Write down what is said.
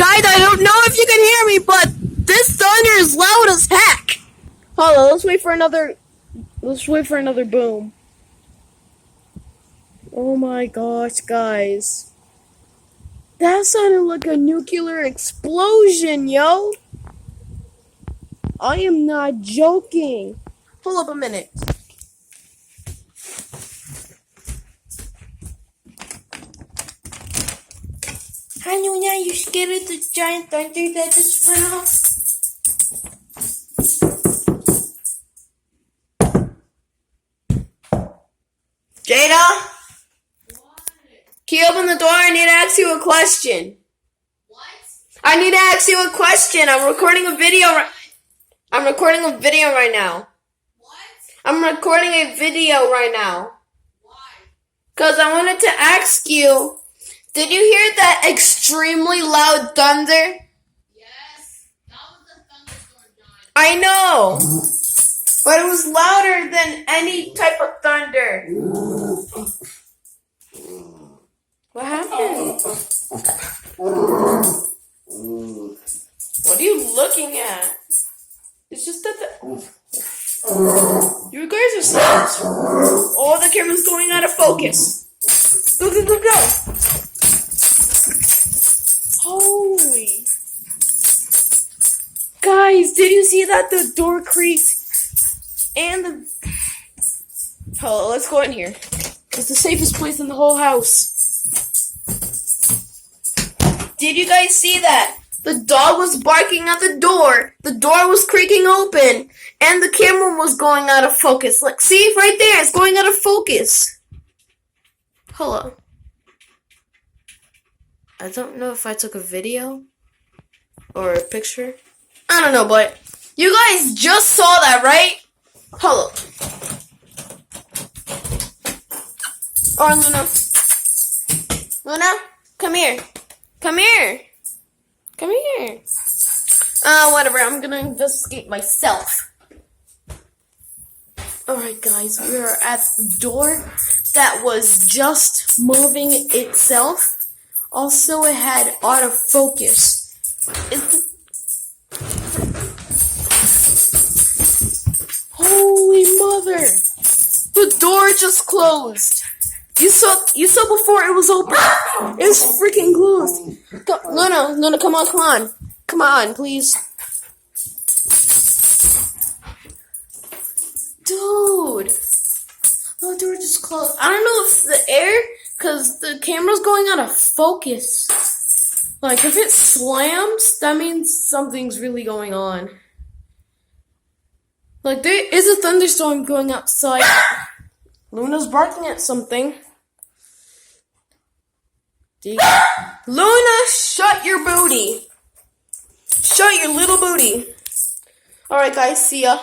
Guys, I don't know if you can hear me, but this thunder is loud as heck. Hold on, let's wait for another boom. Oh my gosh, guys. That sounded like a nuclear explosion, yo. I am not joking. Hold up a minute. Hi, Nuna, you scared of the giant thunder that just went off? Jada? What? Can you open the door? I need to ask you a question. What? I need to ask you a question. I'm recording a video right now. What? I'm recording a video right now. Why? Because I wanted to ask you, did you hear that extremely loud thunder? Yes, that was the thunderstorm, John. I know, but it was louder than any type of thunder. What happened? What are you looking at? It's just that you guys are slow. Oh, the camera's going out of focus. Go, go, go, go. Holy. Guys, did you see that? The door creaked and the... Oh, let's go in here. It's the safest place in the whole house. Did you guys see that? The dog was barking at the door was creaking open, and the camera was going out of focus. Like, see, right there, it's going out of focus. Hello. I don't know if I took a video or a picture. I don't know, but you guys just saw that, right? Hello. Or Luna. Luna, come here. Come here. Come here. Whatever, I'm gonna investigate myself. Alright guys, we are at the door that was just moving itself. Also, it had autofocus. Holy mother! The door just closed. You saw before it was open. It was freaking closed. Luna, come on. Come on, please. Dude. The door just closed. I don't know if the air, because the camera's going out of focus. Like, if it slams, that means something's really going on. Like, there is a thunderstorm going outside. Luna's barking at something. Luna, shut your booty. Shut your little booty. Alright guys, see ya.